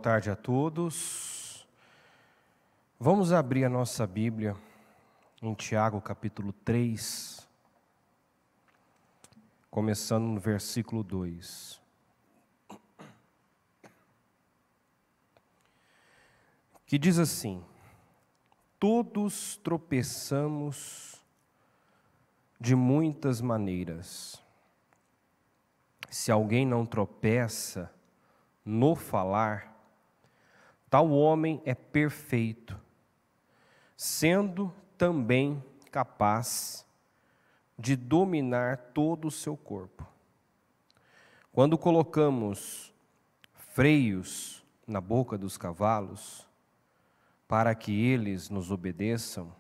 tarde a todos. Vamos abrir a nossa Bíblia em Tiago capítulo 3, começando no versículo 2. Que diz assim: todos tropeçamos de muitas maneiras. Se alguém não tropeça no falar, tal homem é perfeito, sendo também capaz de dominar todo o seu corpo. Quando colocamos freios na boca dos cavalos, para que eles nos obedeçam,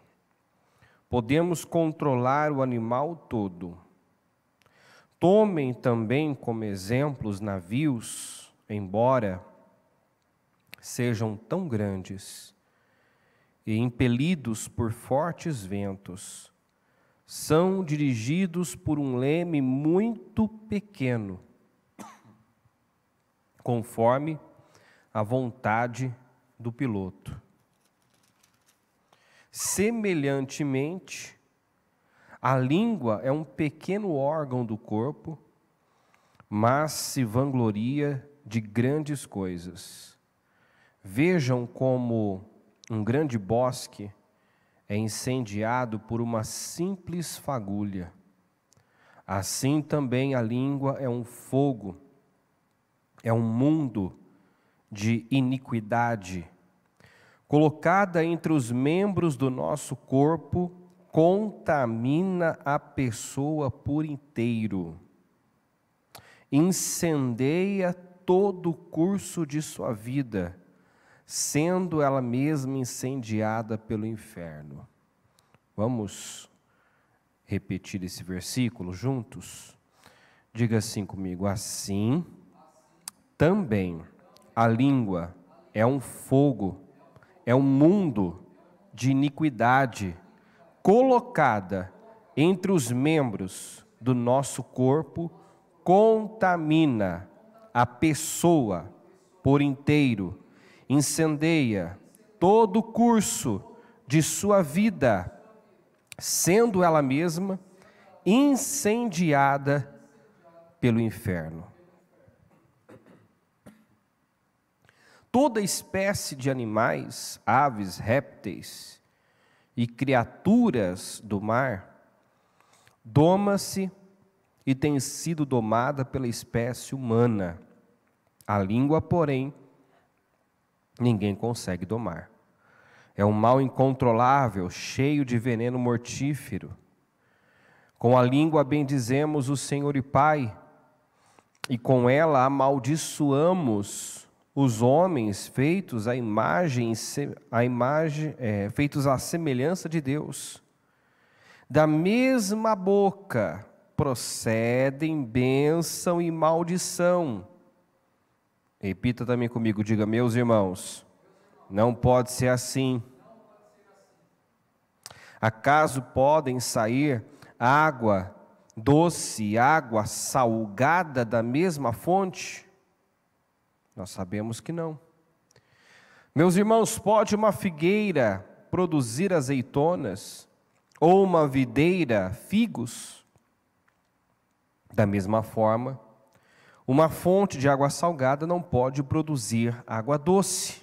podemos controlar o animal todo. Tomem também como exemplo os navios, embora sejam tão grandes e impelidos por fortes ventos, são dirigidos por um leme muito pequeno, conforme a vontade do piloto. Semelhantemente, a língua é um pequeno órgão do corpo, mas se vangloria de grandes coisas. Vejam como um grande bosque é incendiado por uma simples fagulha. Assim também a língua é um fogo, é um mundo de iniquidade. Colocada entre os membros do nosso corpo, contamina a pessoa por inteiro. Incendeia todo o curso de sua vida, sendo ela mesma incendiada pelo inferno. Vamos repetir esse versículo juntos? Diga assim comigo: assim também a língua é um fogo, é um mundo de iniquidade, colocada entre os membros do nosso corpo, contamina a pessoa por inteiro, incendeia todo o curso de sua vida, sendo ela mesma incendiada pelo inferno. Toda espécie de animais, aves, répteis e criaturas do mar doma-se e tem sido domada pela espécie humana. A língua, porém, ninguém consegue domar. É um mal incontrolável, cheio de veneno mortífero. Com a língua bendizemos o Senhor e Pai, e com ela amaldiçoamos os homens feitos feitos à semelhança de Deus. Da mesma boca procedem bênção e maldição. Repita também comigo, diga: meus irmãos, não pode ser assim. Acaso podem sair água doce e água salgada da mesma fonte? Nós sabemos que não. Meus irmãos, pode uma figueira produzir azeitonas ou uma videira figos? Da mesma forma, uma fonte de água salgada não pode produzir água doce.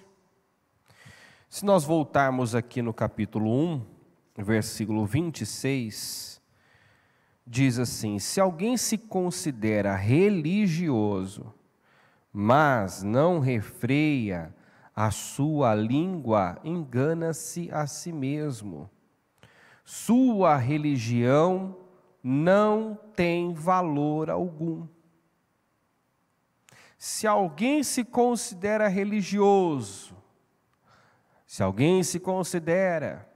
Se nós voltarmos aqui no capítulo 1, versículo 26, diz assim: se alguém se considera religioso, mas não refreia a sua língua, engana-se a si mesmo. Sua religião não tem valor algum. Se alguém se considera religioso, se alguém se considera,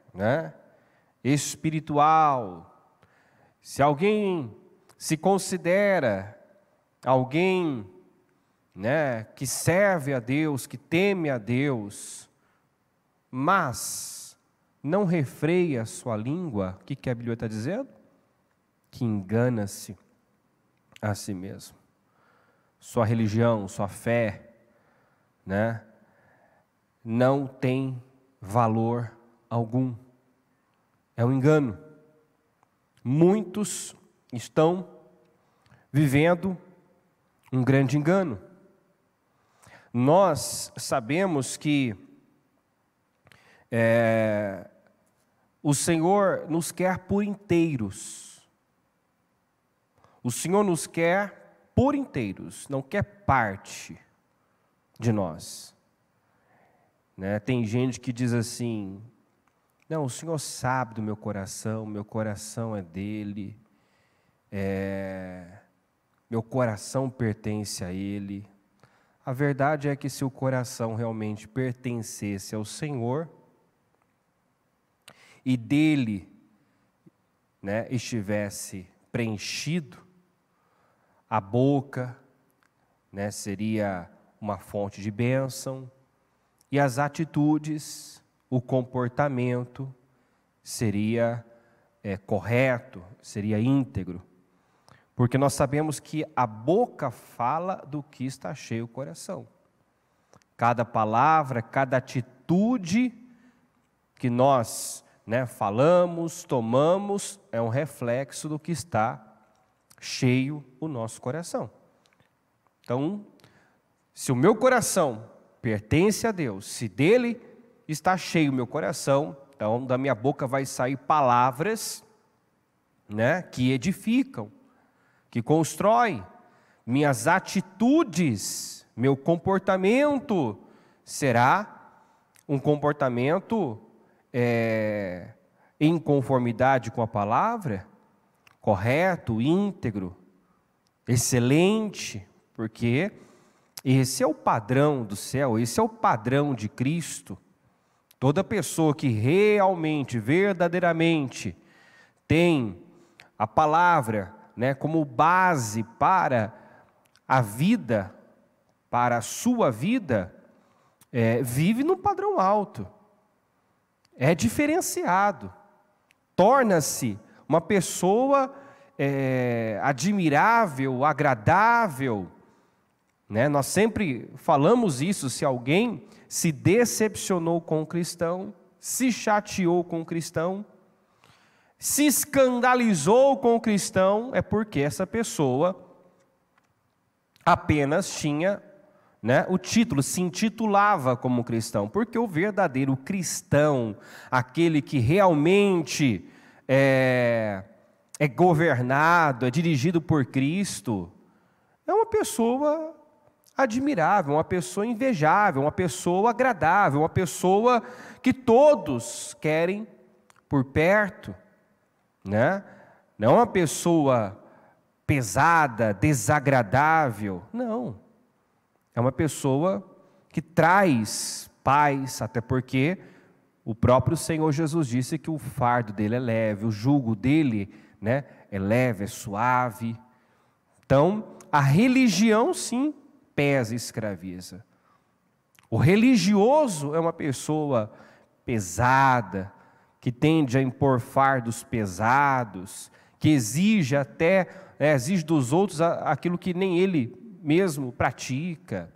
espiritual, se alguém se considera alguém, que serve a Deus, que teme a Deus, mas não refreia a sua língua, o que a Bíblia está dizendo? Que engana-se a si mesmo. Sua religião, sua fé, não tem valor algum. É um engano. Muitos estão vivendo um grande engano. Nós sabemos que o Senhor nos quer por inteiros. O Senhor nos quer por inteiros, não quer parte de nós. Né? Tem gente que diz assim: não, o Senhor sabe do meu coração é dele, meu coração pertence a Ele. A verdade é que se o coração realmente pertencesse ao Senhor e dele, né, estivesse preenchido, a boca, né, seria uma fonte de bênção, e as atitudes, o comportamento seria correto, seria íntegro. Porque nós sabemos que a boca fala do que está cheio o coração. Cada palavra, cada atitude que nós, né, falamos, tomamos, é um reflexo do que está cheio o nosso coração. Então, se o meu coração pertence a Deus, se dele está cheio o meu coração, então da minha boca vai sair palavras, né, que edificam, que constrói. Minhas atitudes, meu comportamento será um comportamento em conformidade com a palavra, correto, íntegro, excelente, porque esse é o padrão do céu, esse é o padrão de Cristo. Toda pessoa que realmente, verdadeiramente tem a palavra, né, como base para a vida, para a sua vida, vive num padrão alto, é diferenciado, torna-se uma pessoa admirável, agradável, né? Nós sempre falamos isso: se alguém se decepcionou com o cristão, se chateou com o cristão, se escandalizou com o cristão, é porque essa pessoa apenas tinha, né, o título, se intitulava como cristão. Porque o verdadeiro cristão, aquele que realmente é governado, é dirigido por Cristo, é uma pessoa admirável, uma pessoa invejável, uma pessoa agradável, uma pessoa que todos querem por perto. Né? Não é uma pessoa pesada, desagradável, não. É uma pessoa que traz paz, até porque o próprio Senhor Jesus disse que o fardo dele é leve, o jugo dele, né, é leve, é suave. Então, a religião sim pesa e escraviza. O religioso é uma pessoa pesada, que tende a impor fardos pesados, que exige exige dos outros aquilo que nem ele mesmo pratica.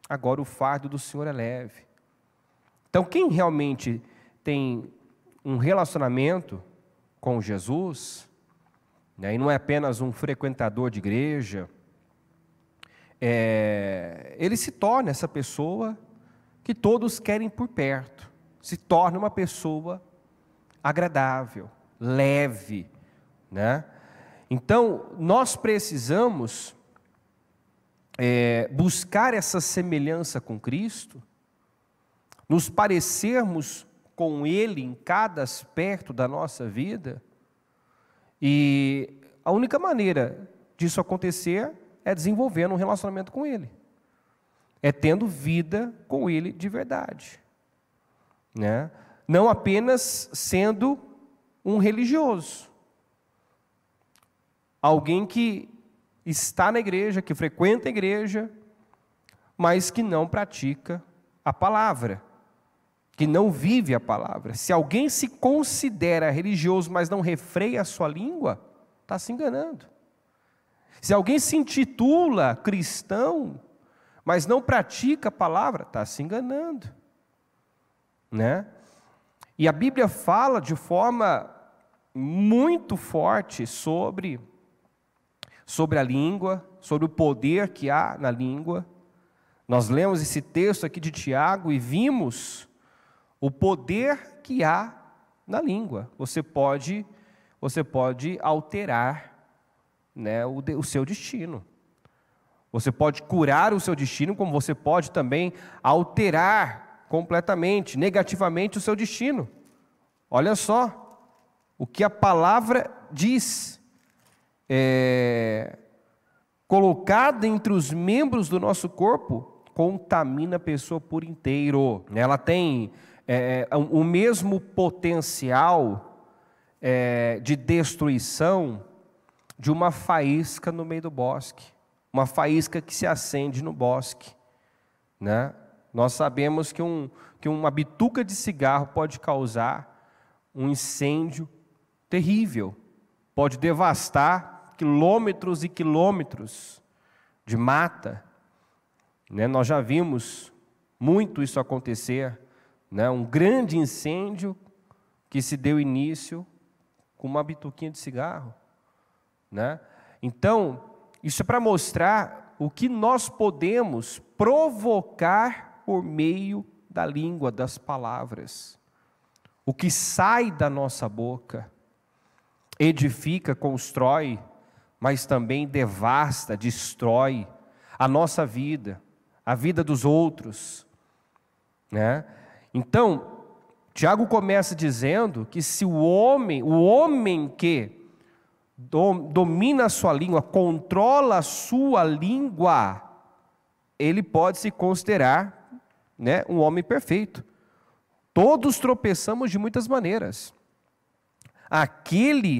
Agora o fardo do Senhor é leve. Então quem realmente tem um relacionamento com Jesus, né, e não é apenas um frequentador de igreja, ele se torna essa pessoa que todos querem por perto, se torna uma pessoa agradável, leve, né? Então, nós precisamos buscar essa semelhança com Cristo, nos parecermos com Ele em cada aspecto da nossa vida, e a única maneira disso acontecer é desenvolvendo um relacionamento com Ele, é tendo vida com Ele de verdade, né? Não apenas sendo um religioso, alguém que está na igreja, que frequenta a igreja, mas que não pratica a palavra, que não vive a palavra. Se alguém se considera religioso, mas não refreia a sua língua, está se enganando. Se alguém se intitula cristão, mas não pratica a palavra, está se enganando. né? E a Bíblia fala de forma muito forte sobre a língua, sobre o poder que há na língua. Nós lemos esse texto aqui de Tiago e vimos o poder que há na língua. Você pode alterar, né, o seu destino. Você pode curar o seu destino, como você pode também alterar completamente, negativamente o seu destino. Olha só o que a palavra diz. Colocada entre os membros do nosso corpo, contamina a pessoa por inteiro. Ela tem o mesmo potencial de destruição de uma faísca no meio do bosque. Uma faísca que se acende no bosque, né? Nós sabemos que uma bituca de cigarro pode causar um incêndio terrível, pode devastar quilômetros e quilômetros de mata, né? Nós já vimos muito isso acontecer, né? Um grande incêndio que se deu início com uma bituquinha de cigarro, né? Então, isso é para mostrar o que nós podemos provocar por meio da língua, das palavras. O que sai da nossa boca edifica, constrói, mas também devasta, destrói a nossa vida, a vida dos outros, né? Então, Tiago começa dizendo que se o homem que domina a sua língua, controla a sua língua, ele pode se considerar, né, um homem perfeito. Todos tropeçamos de muitas maneiras.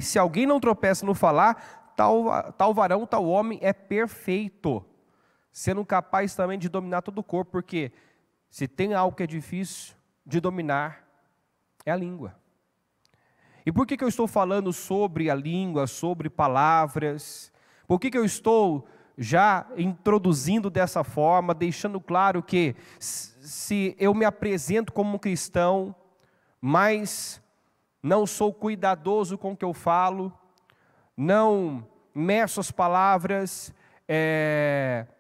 Se alguém não tropeça no falar, tal varão, tal homem é perfeito, sendo capaz também de dominar todo o corpo, porque se tem algo que é difícil de dominar, é a língua. E por que eu estou falando sobre a língua, sobre palavras? Por que eu estou já introduzindo dessa forma, deixando claro que se eu me apresento como um cristão, mas não sou cuidadoso com o que eu falo, não meço as palavras,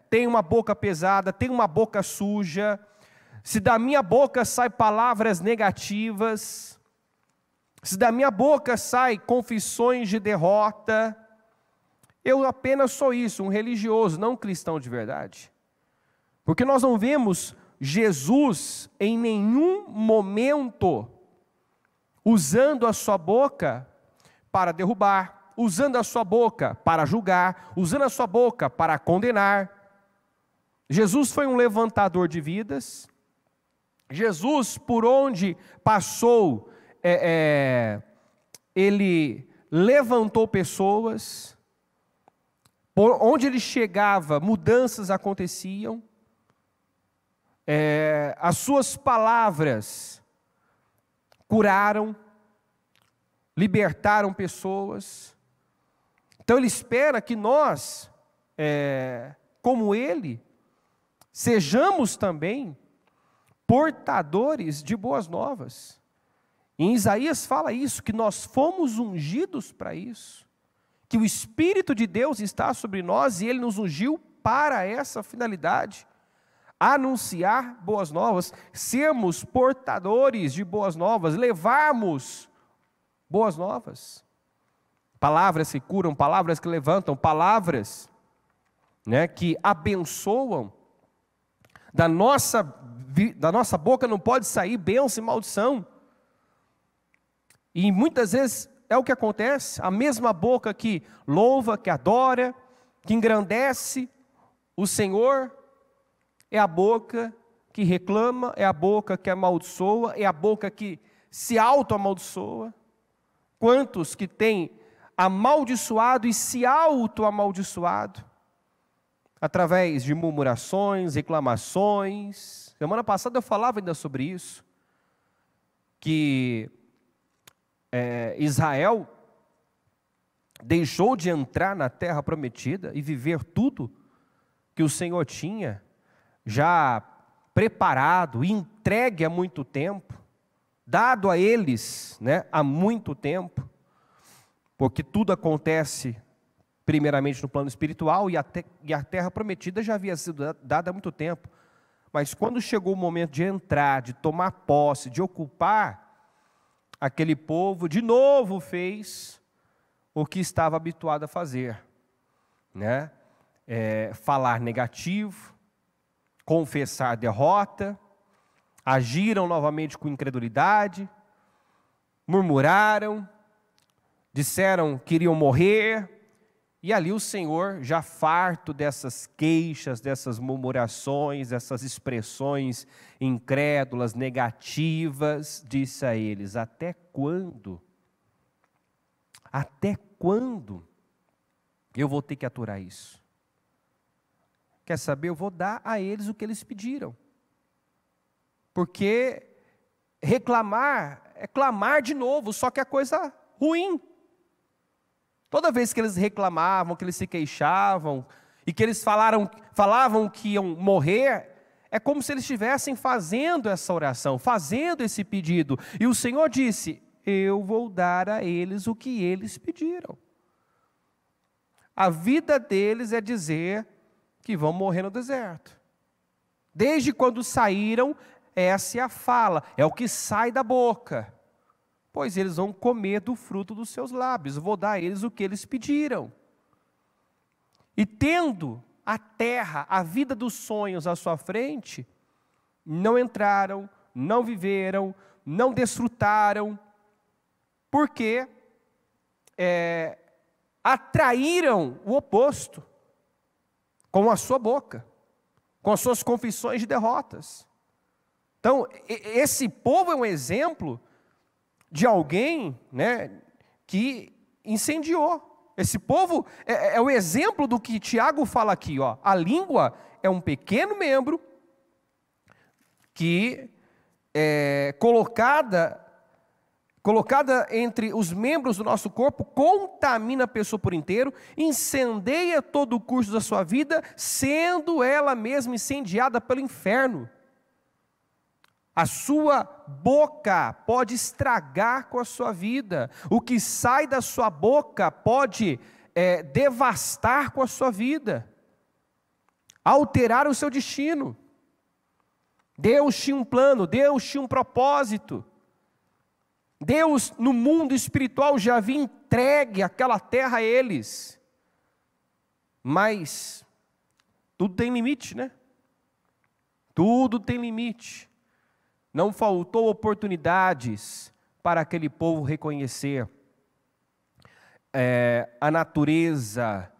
tenho uma boca pesada, tenho uma boca suja, se da minha boca saem palavras negativas, se da minha boca saem confissões de derrota, eu apenas sou isso, um religioso, não um cristão de verdade. Porque nós não vemos Jesus em nenhum momento usando a sua boca para derrubar, usando a sua boca para julgar, usando a sua boca para condenar. Jesus foi um levantador de vidas. Jesus, por onde passou, ele levantou pessoas. Por onde ele chegava, mudanças aconteciam. As suas palavras curaram, libertaram pessoas. Então ele espera que nós, como ele, sejamos também portadores de boas novas. Em Isaías fala isso, que nós fomos ungidos para isso, que o Espírito de Deus está sobre nós e Ele nos ungiu para essa finalidade, anunciar boas novas, sermos portadores de boas novas, levarmos boas novas, palavras que curam, palavras que levantam, palavras, né, que abençoam. Da nossa boca não pode sair bênção e maldição. E muitas vezes é o que acontece, a mesma boca que louva, que adora, que engrandece o Senhor, é a boca que reclama, é a boca que amaldiçoa, é a boca que se auto-amaldiçoa. Quantos que têm amaldiçoado e se auto-amaldiçoado? Através de murmurações, reclamações. Semana passada eu falava ainda sobre isso, que Israel deixou de entrar na terra prometida e viver tudo que o Senhor tinha já preparado e entregue há muito tempo, dado a eles, né, há muito tempo, porque tudo acontece primeiramente no plano espiritual, e a terra prometida já havia sido dada há muito tempo. Mas quando chegou o momento de entrar, de tomar posse, de ocupar, aquele povo de novo fez o que estava habituado a fazer, né? Falar negativo, confessar derrota, agiram novamente com incredulidade, murmuraram, disseram que iriam morrer. E ali o Senhor, já farto dessas queixas, dessas murmurações, dessas expressões incrédulas, negativas, disse a eles: até quando? Até quando eu vou ter que aturar isso? Quer saber? Eu vou dar a eles o que eles pediram. Porque reclamar é clamar de novo, só que é coisa ruim. Toda vez que eles reclamavam, que eles se queixavam, e que eles falavam que iam morrer, é como se eles estivessem fazendo essa oração, fazendo esse pedido. E o Senhor disse: eu vou dar a eles o que eles pediram. A vida deles é dizer que vão morrer no deserto. Desde quando saíram, essa é a fala, é o que sai da boca. Pois eles vão comer do fruto dos seus lábios, eu vou dar a eles o que eles pediram. E tendo a terra, a vida dos sonhos à sua frente, não entraram, não viveram, não desfrutaram, porque atraíram o oposto, com a sua boca, com as suas confissões de derrotas. Então, esse povo é um exemplo de alguém, né, que incendiou. Esse povo é o exemplo do que Tiago fala aqui, ó. A língua é um pequeno membro que colocada entre os membros do nosso corpo, contamina a pessoa por inteiro, incendeia todo o curso da sua vida, sendo ela mesma incendiada pelo inferno. A sua boca pode estragar com a sua vida. O que sai da sua boca pode devastar com a sua vida, alterar o seu destino. Deus tinha um plano, Deus tinha um propósito. Deus, no mundo espiritual, já havia entregue aquela terra a eles. Mas tudo tem limite, né? Tudo tem limite. Não faltou oportunidades para aquele povo reconhecer a natureza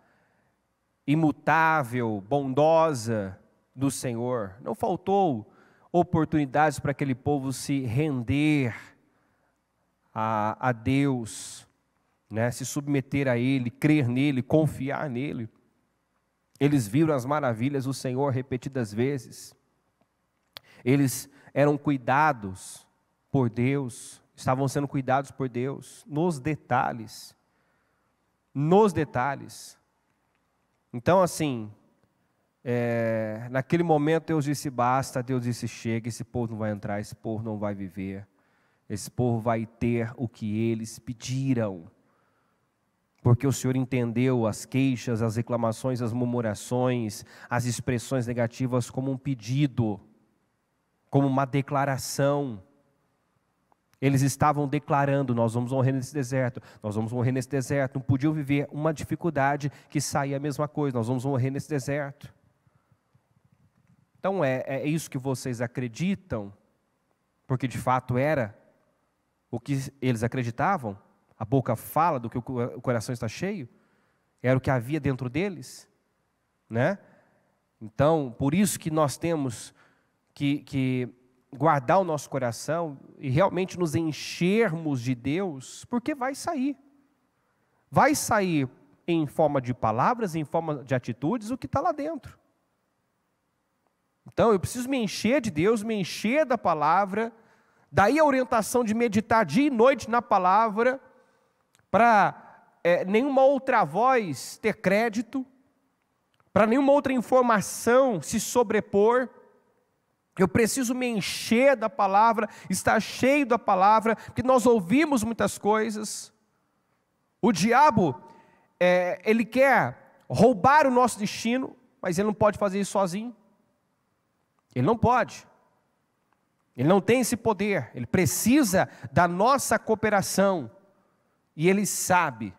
imutável, bondosa do Senhor. Não faltou oportunidades para aquele povo se render a Deus, né? Se submeter a Ele, crer nele, confiar nele. Eles viram as maravilhas do Senhor repetidas vezes. Eles eram cuidados por Deus, estavam sendo cuidados por Deus, nos detalhes. Nos detalhes. Então, assim, naquele momento Deus disse basta, Deus disse chega, esse povo não vai entrar, esse povo não vai viver, esse povo vai ter o que eles pediram. Porque o Senhor entendeu as queixas, as reclamações, as murmurações, as expressões negativas como um pedido, como uma declaração. Eles estavam declarando: nós vamos morrer nesse deserto, nós vamos morrer nesse deserto. Não podiam viver uma dificuldade que saía a mesma coisa: nós vamos morrer nesse deserto. Então é isso que vocês acreditam? Porque de fato era o que eles acreditavam? A boca fala do que o coração está cheio? Era o que havia dentro deles? Né? Então, por isso que nós temos que guardar o nosso coração e realmente nos enchermos de Deus, porque vai sair. Vai sair em forma de palavras, em forma de atitudes, o que está lá dentro. Então, eu preciso me encher de Deus, me encher da palavra, daí a orientação de meditar dia e noite na palavra, para nenhuma outra voz ter crédito, para nenhuma outra informação se sobrepor, Eu preciso me encher da palavra, estar cheio da palavra, porque nós ouvimos muitas coisas. O diabo, ele quer roubar o nosso destino, mas ele não pode fazer isso sozinho. Ele não pode. Ele não tem esse poder. Ele precisa da nossa cooperação. E ele sabe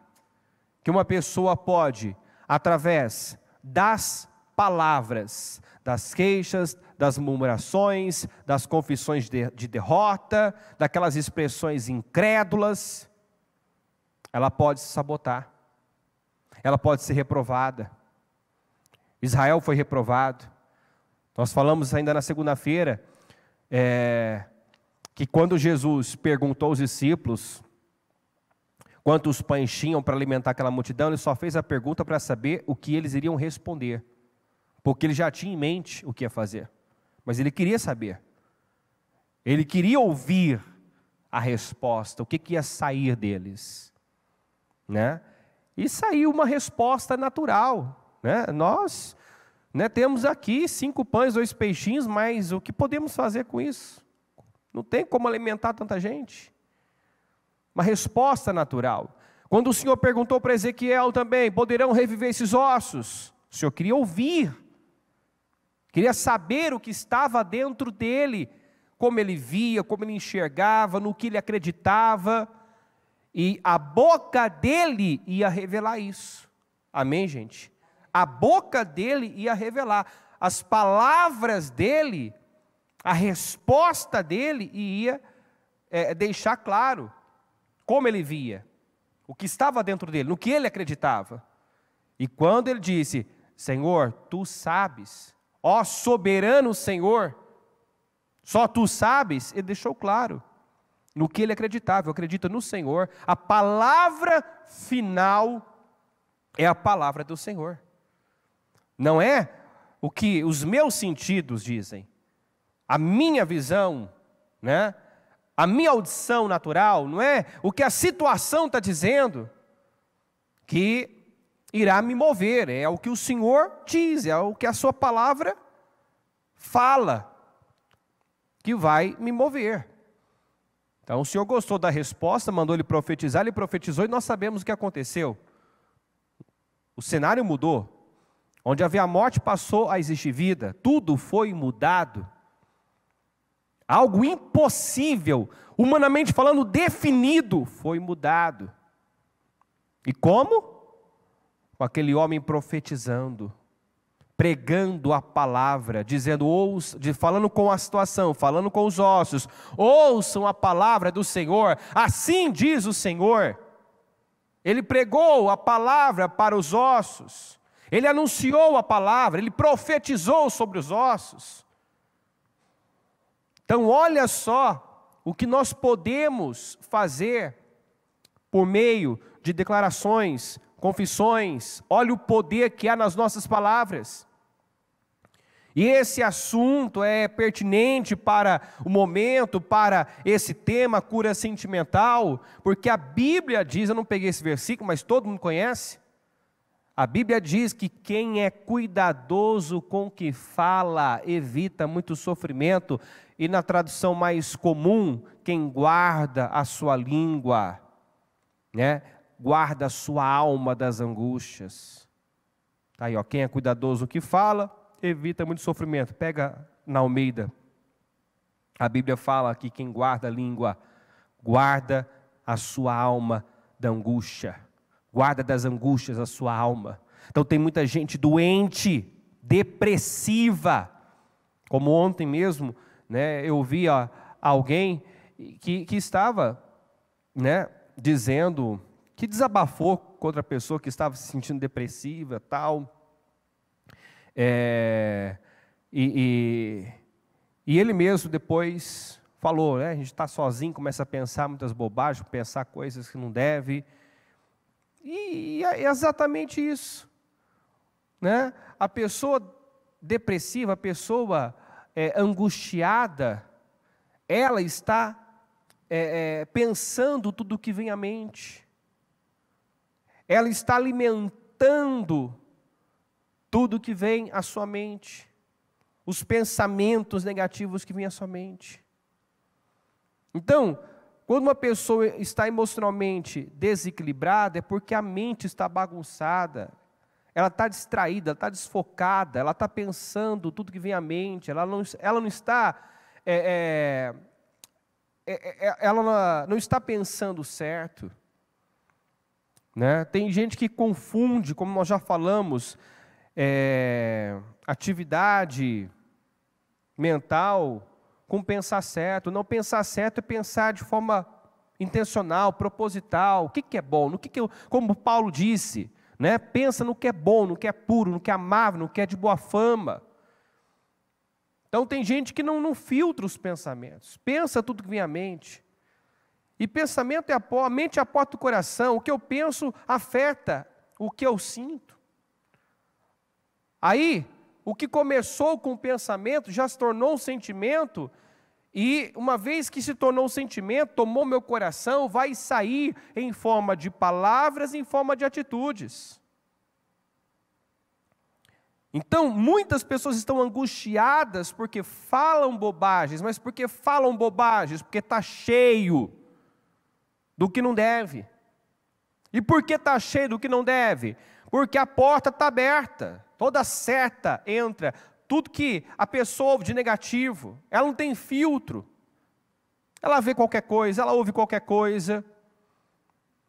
que uma pessoa pode, através das palavras, das queixas, das murmurações, das confissões de derrota, daquelas expressões incrédulas, ela pode se sabotar, ela pode ser reprovada. Israel foi reprovado. Nós falamos ainda na segunda-feira, que quando Jesus perguntou aos discípulos quantos pães tinham para alimentar aquela multidão, ele só fez a pergunta para saber o que eles iriam responder, porque ele já tinha em mente o que ia fazer, mas ele queria saber, ele queria ouvir a resposta, o que ia sair deles, né? E saiu uma resposta natural, né? Nós, né, temos aqui 5 pães, 2 peixinhos, mas o que podemos fazer com isso? Não tem como alimentar tanta gente. Uma resposta natural. Quando o Senhor perguntou para Ezequiel também, poderão reviver esses ossos? O Senhor queria ouvir, queria saber o que estava dentro dele, como ele via, como ele enxergava, no que ele acreditava, e a boca dele ia revelar isso. Amém, gente? A boca dele ia revelar, as palavras dele, a resposta dele ia deixar claro como ele via, o que estava dentro dele, no que ele acreditava. E quando ele disse, Senhor, tu sabes, ó soberano Senhor, só tu sabes, ele deixou claro no que ele acreditava. Eu acredito no Senhor, a palavra final é a palavra do Senhor. Não é o que os meus sentidos dizem, a minha visão, né? A minha audição natural, não é o que a situação está dizendo que irá me mover, é o que o Senhor diz, é o que a sua palavra fala, que vai me mover. Então o Senhor gostou da resposta, mandou ele profetizar, ele profetizou e nós sabemos o que aconteceu. O cenário mudou, onde havia a morte passou a existir vida, tudo foi mudado. Algo impossível, humanamente falando, definido, foi mudado. E como? Com aquele homem profetizando, pregando a palavra, dizendo, falando com a situação, falando com os ossos, ouçam a palavra do Senhor, assim diz o Senhor. Ele pregou a palavra para os ossos, ele anunciou a palavra, ele profetizou sobre os ossos. Então olha só o que nós podemos fazer por meio de declarações, confissões, olha o poder que há nas nossas palavras. E esse assunto é pertinente para o momento, para esse tema, cura sentimental, porque a Bíblia diz, eu não peguei esse versículo, mas todo mundo conhece, a Bíblia diz que quem é cuidadoso com o que fala, evita muito sofrimento, e na tradução mais comum, quem guarda a sua língua, né, guarda a sua alma das angústias. Tá aí, ó, quem é cuidadoso o que fala, evita muito sofrimento. Pega na Almeida, a Bíblia fala que quem guarda a língua, guarda a sua alma da angústia, guarda das angústias a sua alma. Então tem muita gente doente, depressiva, como ontem mesmo, né, eu vi alguém que estava, né, dizendo, que desabafou contra a pessoa que estava se sentindo depressiva, tal, e ele mesmo depois falou, né, a gente está sozinho, começa a pensar muitas bobagens, pensar coisas que não deve, e é exatamente isso, né? A pessoa depressiva, a pessoa angustiada, ela está pensando tudo o que vem à mente, ela está alimentando tudo que vem à sua mente. os pensamentos negativos que vêm à sua mente. Então, quando uma pessoa está emocionalmente desequilibrada, é porque a mente está bagunçada, ela está distraída, ela está desfocada, ela está pensando tudo que vem à mente, ela não está ela não está pensando certo, né? Tem gente que confunde, como nós já falamos, atividade mental com pensar certo. Não pensar certo é pensar de forma intencional, proposital. O que é bom? Como Paulo disse, né? Pensa no que é bom, no que é puro, no que é amável, no que é de boa fama. Então tem gente que não filtra os pensamentos, pensa tudo que vem à mente. E pensamento a mente é a porta do coração. O que eu penso afeta o que eu sinto. Aí, o que começou com o pensamento já se tornou um sentimento, e uma vez que se tornou um sentimento, tomou meu coração, vai sair em forma de palavras, em forma de atitudes. Então, muitas pessoas estão angustiadas porque falam bobagens, mas porque falam bobagens? Porque está cheio do que não deve. E por que está cheio do que não deve? Porque a porta está aberta, toda seta entra, tudo que a pessoa ouve de negativo, ela não tem filtro, ela vê qualquer coisa, ela ouve qualquer coisa,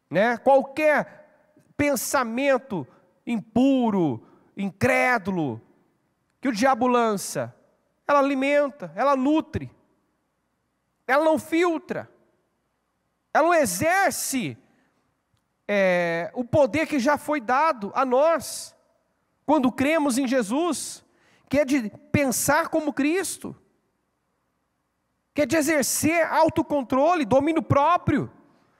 né? Qualquer pensamento impuro, incrédulo, que o diabo lança, ela alimenta, ela nutre, ela não filtra, ela não exerce o poder que já foi dado a nós, quando cremos em Jesus, que é de pensar como Cristo, que é de exercer autocontrole, domínio próprio.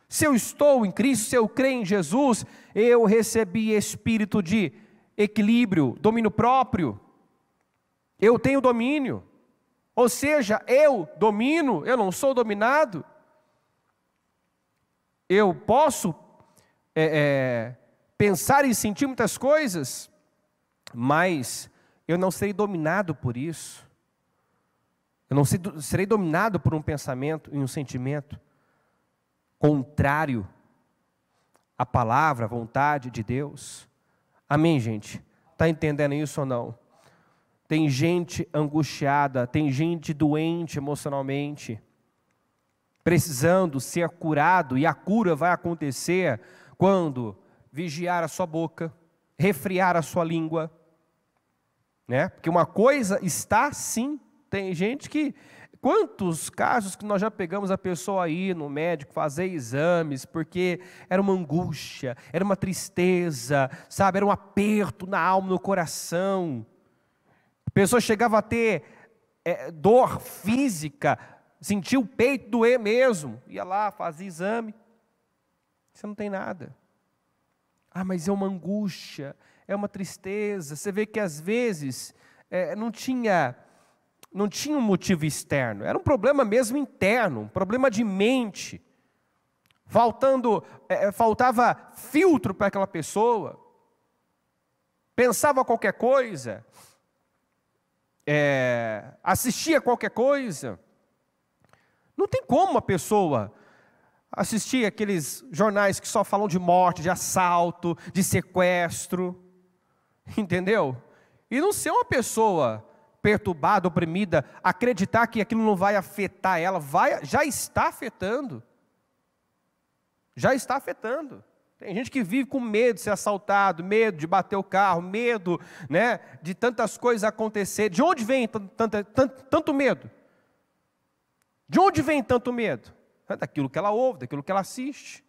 Se eu estou em Cristo, se eu creio em Jesus, eu recebi espírito de equilíbrio, domínio próprio, eu tenho domínio, ou seja, eu domino, eu não sou dominado. Eu posso pensar e sentir muitas coisas, mas eu não serei dominado por isso. Eu não serei dominado por um pensamento e um sentimento contrário à palavra, à vontade de Deus. Amém, gente? Está entendendo isso ou não? Tem gente angustiada, tem gente doente emocionalmente, precisando ser curado, e a cura vai acontecer quando vigiar a sua boca, refrear a sua língua, né? Porque uma coisa está sim, tem gente que, quantos casos que nós já pegamos a pessoa aí no médico fazer exames, porque era uma angústia, era uma tristeza, sabe, era um aperto na alma, no coração. A pessoa chegava a ter dor física, sentia o peito doer mesmo, ia lá, fazia exame, você não tem nada. Ah, mas é uma angústia, é uma tristeza. Você vê que às vezes não tinha um motivo externo, era um problema mesmo interno, um problema de mente. Faltava filtro para aquela pessoa, pensava qualquer coisa, assistia qualquer coisa. Não tem como uma pessoa assistir aqueles jornais que só falam de morte, de assalto, de sequestro, entendeu? E não ser uma pessoa perturbada, oprimida, acreditar que aquilo não vai afetar ela, já está afetando. Já está afetando. Tem gente que vive com medo de ser assaltado, medo de bater o carro, medo, né, de tantas coisas acontecer. De onde vem tanto medo? De onde vem tanto medo? Daquilo que ela ouve, daquilo que ela assiste,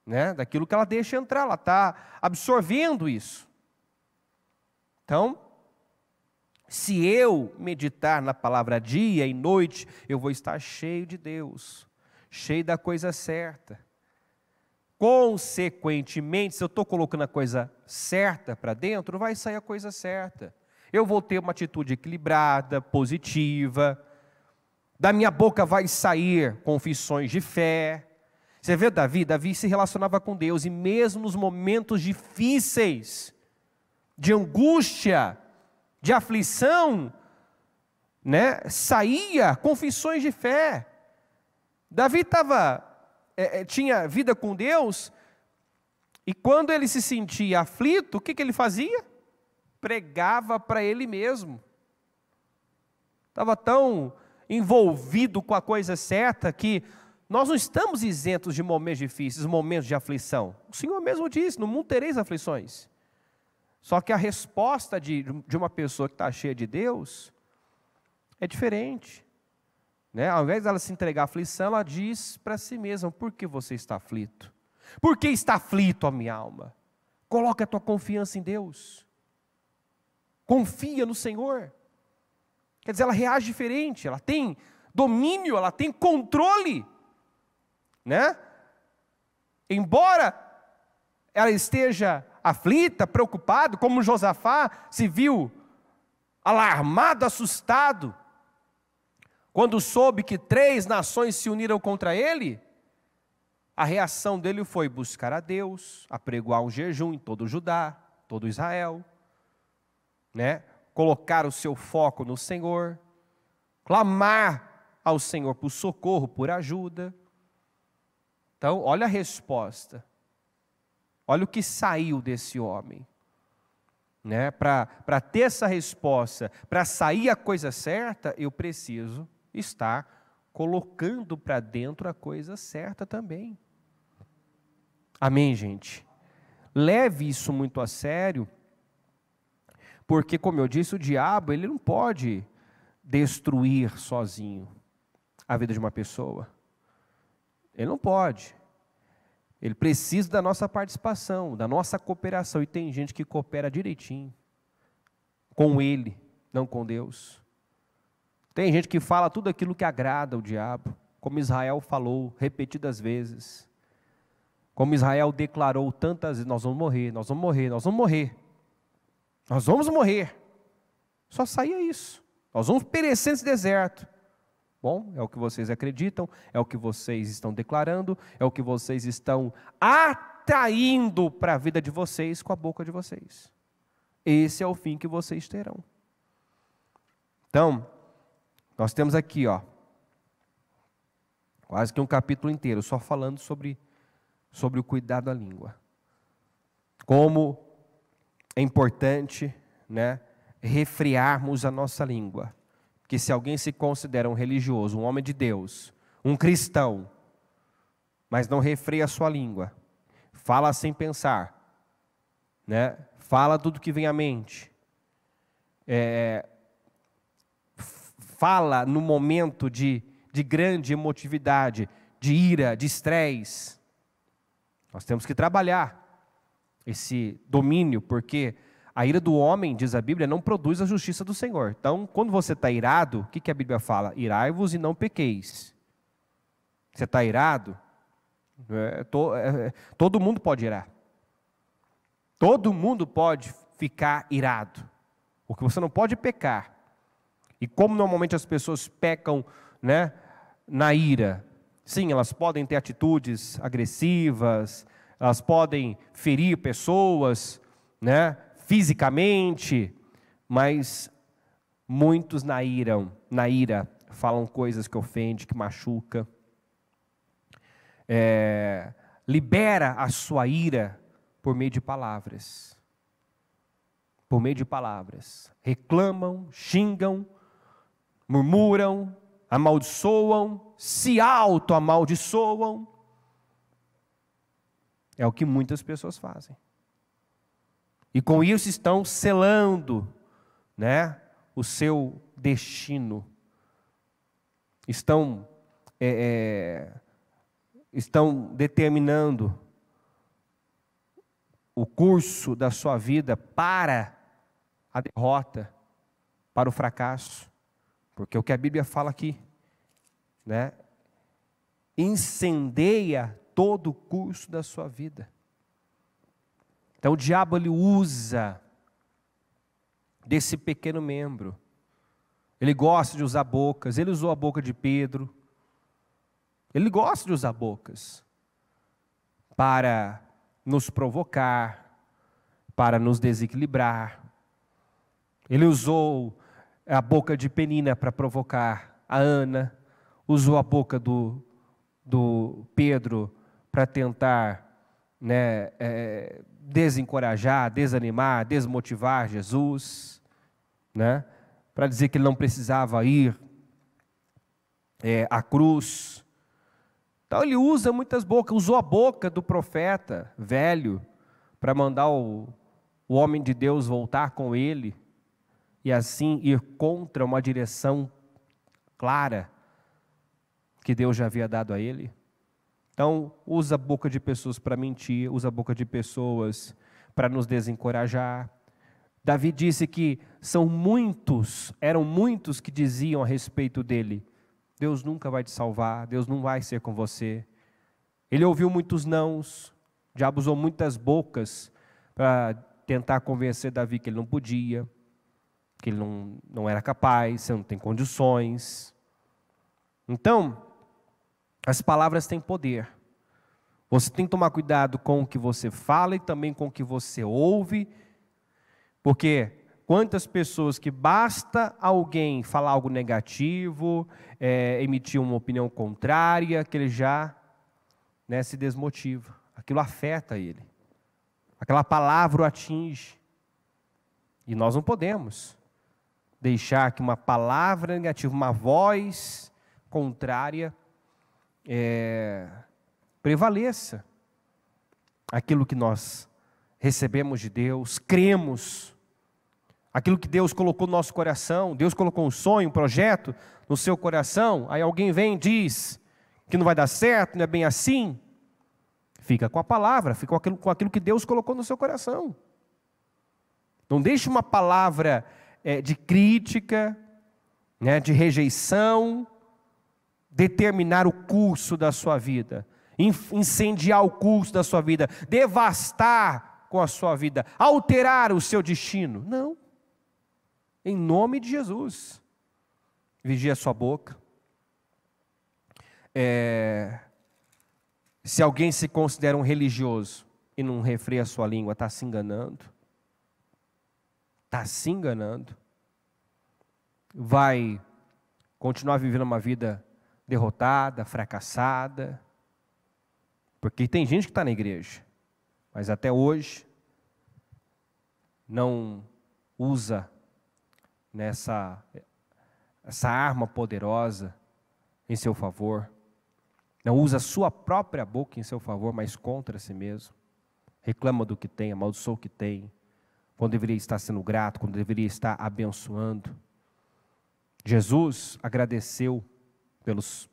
né? Daquilo que ela deixa entrar, ela está absorvendo isso. Então, se eu meditar na palavra dia e noite, eu vou estar cheio de Deus, cheio da coisa certa. Consequentemente, se eu estou colocando a coisa certa para dentro, vai sair a coisa certa. Eu vou ter uma atitude equilibrada, positiva. Da minha boca vai sair confissões de fé. Você vê Davi se relacionava com Deus, e mesmo nos momentos difíceis, de angústia, de aflição, né, saía confissões de fé. Davi tinha vida com Deus, e quando ele se sentia aflito, o que ele fazia? Pregava para ele mesmo. Estava tão envolvido com a coisa certa que nós não estamos isentos de momentos difíceis, momentos de aflição. O Senhor mesmo disse, no mundo tereis aflições. Só que a resposta de uma pessoa que está cheia de Deus é diferente. Né? Ao invés dela se entregar à aflição, ela diz para si mesma: por que você está aflito? Por que está aflito a minha alma? Coloque a tua confiança em Deus. Confia no Senhor. Quer dizer, ela reage diferente, ela tem domínio, ela tem controle. Né? Embora ela esteja aflita, preocupada, como Josafá se viu alarmado, assustado, quando soube que 3 nações se uniram contra ele, a reação dele foi buscar a Deus, apregoar um jejum em todo Judá, todo Israel, né? Colocar o seu foco no Senhor, clamar ao Senhor por socorro, por ajuda. Então, olha a resposta, olha o que saiu desse homem. Né? Para ter essa resposta, para sair a coisa certa, eu preciso estar colocando para dentro a coisa certa também. Amém, gente? Leve isso muito a sério, porque, como eu disse, o diabo ele não pode destruir sozinho a vida de uma pessoa. Ele não pode. Ele precisa da nossa participação, da nossa cooperação. E tem gente que coopera direitinho com ele, não com Deus. Tem gente que fala tudo aquilo que agrada o diabo, como Israel falou repetidas vezes. Como Israel declarou tantas vezes: nós vamos morrer, nós vamos morrer, nós vamos morrer. Nós vamos morrer. Só saía isso. Nós vamos perecer nesse deserto. Bom, é o que vocês acreditam, é o que vocês estão declarando, é o que vocês estão atraindo para a vida de vocês com a boca de vocês. Esse é o fim que vocês terão. Então, nós temos aqui, quase que um capítulo inteiro, só falando sobre o cuidado da língua. Como é importante, né, refrearmos a nossa língua. Que se alguém se considera um religioso, um homem de Deus, um cristão, mas não refreia a sua língua, fala sem pensar, né? Fala tudo que vem à mente, fala no momento de grande emotividade, de ira, de estresse. Nós temos que trabalhar esse domínio, porque a ira do homem, diz a Bíblia, não produz a justiça do Senhor. Então, quando você está irado, o que a Bíblia fala? Irai-vos e não pequeis. Você está irado? Todo mundo pode irar. Todo mundo pode ficar irado. O que você não pode pecar. E como normalmente as pessoas pecam, né, na ira, sim, elas podem ter atitudes agressivas, elas podem ferir pessoas, né, fisicamente, mas muitos na ira falam coisas que ofendem, que machucam. Libera a sua ira por meio de palavras. Por meio de palavras. Reclamam, xingam, murmuram, amaldiçoam, se auto-amaldiçoam. É o que muitas pessoas fazem. E com isso estão selando, né, o seu destino. Estão determinando o curso da sua vida para a derrota, para o fracasso. Porque o que a Bíblia fala aqui, né, incendeia todo o curso da sua vida. Então o diabo ele usa desse pequeno membro. Ele gosta de usar bocas. Ele usou a boca de Pedro. Ele gosta de usar bocas para nos provocar, para nos desequilibrar. Ele usou a boca de Penina para provocar a Ana, usou a boca do Pedro para tentar, né, desencorajar, desanimar, desmotivar Jesus, né, para dizer que ele não precisava ir à cruz. Então ele usa muitas bocas, usou a boca do profeta velho para mandar o homem de Deus voltar com ele e assim ir contra uma direção clara que Deus já havia dado a ele. Então usa a boca de pessoas para mentir, usa a boca de pessoas para nos desencorajar. Davi disse que eram muitos que diziam a respeito dele: Deus nunca vai te salvar, Deus não vai ser com você. Ele ouviu muitos nãos, o diabo usou muitas bocas para tentar convencer Davi que ele não podia, que ele não era capaz, você não tem condições. Então, as palavras têm poder. Você tem que tomar cuidado com o que você fala e também com o que você ouve, porque quantas pessoas que basta alguém falar algo negativo, emitir uma opinião contrária, que ele já, né, se desmotiva. Aquilo afeta ele. Aquela palavra o atinge. E nós não podemos deixar que uma palavra negativa, uma voz contrária, prevaleça. Aquilo que nós recebemos de Deus, cremos, aquilo que Deus colocou no nosso coração. Deus colocou um sonho, um projeto no seu coração, aí alguém vem e diz que não vai dar certo, não é bem assim. Fica com a palavra, fica com aquilo que Deus colocou no seu coração. Não deixe uma palavra de crítica, né, de rejeição, determinar o curso da sua vida, incendiar o curso da sua vida, devastar com a sua vida, alterar o seu destino. Não. Em nome de Jesus. Vigie a sua boca. Se alguém se considera um religioso e não refreia a sua língua, está se enganando. Está se enganando. Vai continuar vivendo uma vida derrotada, fracassada. Porque tem gente que está na igreja, mas até hoje não usa essa arma poderosa em seu favor. Não usa a sua própria boca em seu favor, mas contra si mesmo. Reclama do que tem, amaldiçoa o que tem, quando deveria estar sendo grato, quando deveria estar abençoando. Jesus agradeceu pelos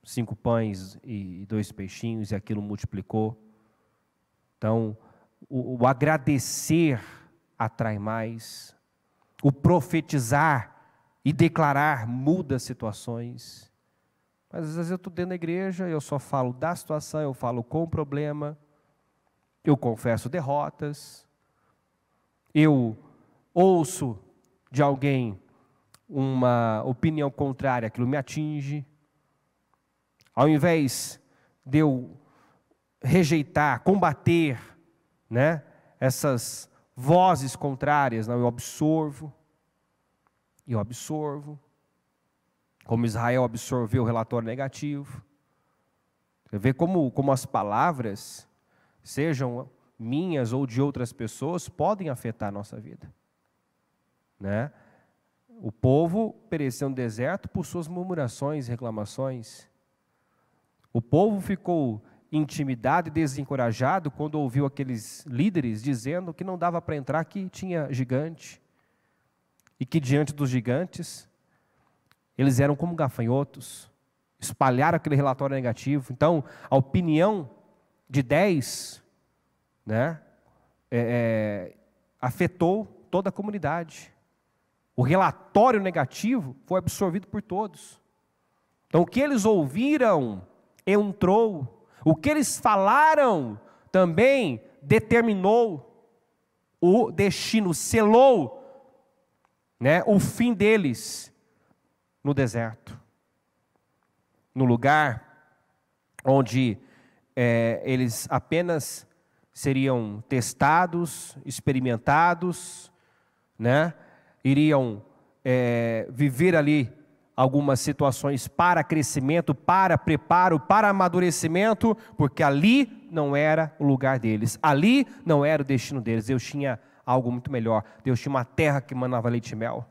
5 pães e 2 peixinhos, e aquilo multiplicou. Então, o agradecer atrai mais. O profetizar e declarar muda situações. Mas às vezes eu estou dentro da igreja, eu só falo da situação, eu falo com o problema, eu confesso derrotas, eu ouço de alguém uma opinião contrária, aquilo me atinge. Ao invés de eu rejeitar, combater, né, essas vozes contrárias, não, eu absorvo, como Israel absorveu o relatório negativo. Você vê como as palavras, sejam minhas ou de outras pessoas, podem afetar a nossa vida, né? O povo pereceu no deserto por suas murmurações e reclamações. O povo ficou intimidado e desencorajado quando ouviu aqueles líderes dizendo que não dava para entrar, que tinha gigante. E que diante dos gigantes, eles eram como gafanhotos. Espalharam aquele relatório negativo. Então, a opinião de 10, né, afetou toda a comunidade. O relatório negativo foi absorvido por todos. Então, o que eles ouviram entrou. O que eles falaram também determinou o destino, selou, né, o fim deles no deserto. No lugar onde eles apenas seriam testados, experimentados, né, iriam viver ali algumas situações para crescimento, para preparo, para amadurecimento, porque ali não era o lugar deles, ali não era o destino deles. Deus tinha algo muito melhor. Deus tinha uma terra que manava leite e mel.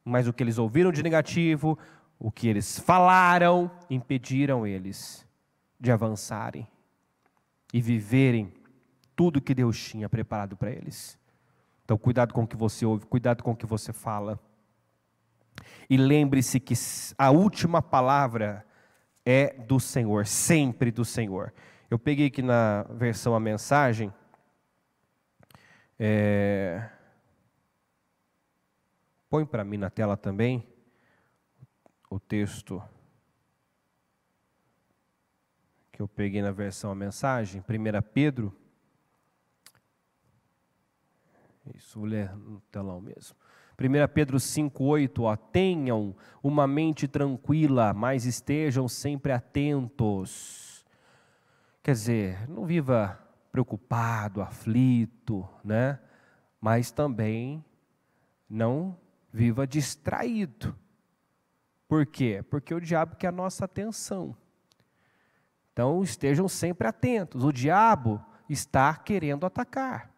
Mas o que eles ouviram de negativo, o que eles falaram, impediram eles de avançarem e viverem tudo que Deus tinha preparado para eles. Então, cuidado com o que você ouve, cuidado com o que você fala. E lembre-se que a última palavra é do Senhor, sempre do Senhor. Eu peguei aqui na versão a mensagem, põe para mim na tela também, o texto que eu peguei na versão a mensagem, 1 Pedro, isso, vou ler no telão mesmo. 1 Pedro 5,8, ó, tenham uma mente tranquila, mas estejam sempre atentos. Quer dizer, não viva preocupado, aflito, né? Mas também não viva distraído. Por quê? Porque o diabo quer a nossa atenção. Então estejam sempre atentos. O diabo está querendo atacar.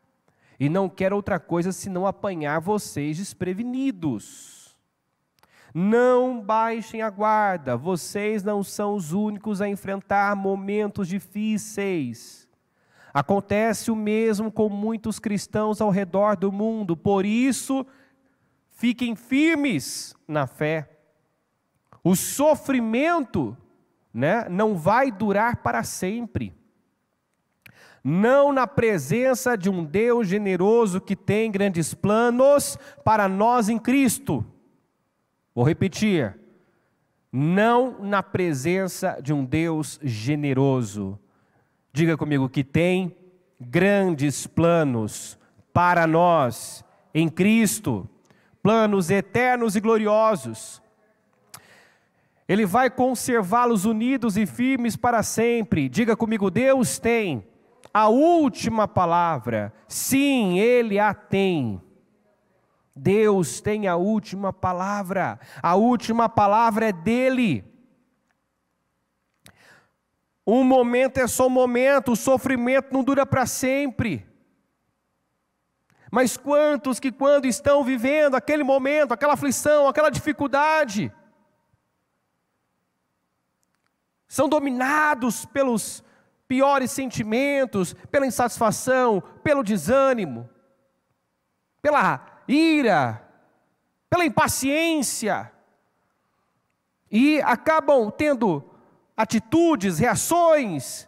E não quer outra coisa senão apanhar vocês desprevenidos. Não baixem a guarda, vocês não são os únicos a enfrentar momentos difíceis. Acontece o mesmo com muitos cristãos ao redor do mundo, por isso, fiquem firmes na fé. O sofrimento, né, não vai durar para sempre. Não na presença de um Deus generoso que tem grandes planos para nós em Cristo. Vou repetir. Não na presença de um Deus generoso. Diga comigo, que tem grandes planos para nós em Cristo. Planos eternos e gloriosos. Ele vai conservá-los unidos e firmes para sempre. Diga comigo, Deus tem a última palavra. Sim, Ele a tem. Deus tem a última palavra. A última palavra é dEle. Um momento é só um momento, o sofrimento não dura para sempre. Mas quantos que quando estão vivendo aquele momento, aquela aflição, aquela dificuldade, são dominados pelos piores sentimentos, pela insatisfação, pelo desânimo, pela ira, pela impaciência, e acabam tendo atitudes, reações,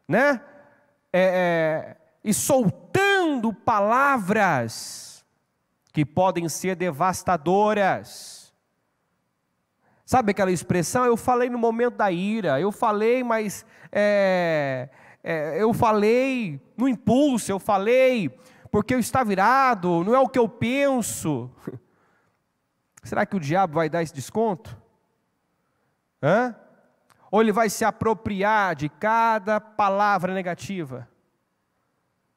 né? E soltando palavras que podem ser devastadoras. Sabe aquela expressão? Eu falei no momento da ira, eu falei, mas eu falei no impulso, eu falei porque eu estava irado, não é o que eu penso. Será que o diabo vai dar esse desconto? Ou ele vai se apropriar de cada palavra negativa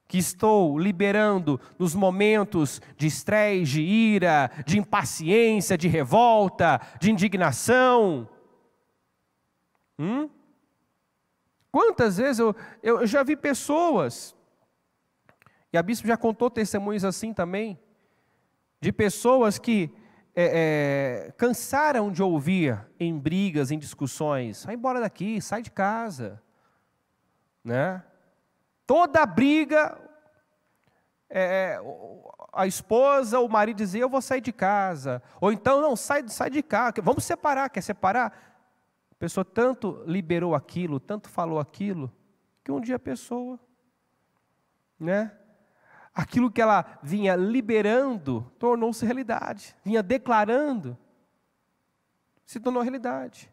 que estou liberando nos momentos de estresse, de ira, de impaciência, de revolta, de indignação? Quantas vezes eu já vi pessoas, e a bispo já contou testemunhos assim também, de pessoas que cansaram de ouvir em brigas, em discussões, vai embora daqui, sai de casa, né? Toda briga, a esposa, o marido dizia, eu vou sair de casa. Ou então, não, sai de casa, vamos separar, quer separar? A pessoa tanto liberou aquilo, tanto falou aquilo, que um dia a pessoa, né? Aquilo que ela vinha liberando, tornou-se realidade. Vinha declarando, se tornou realidade.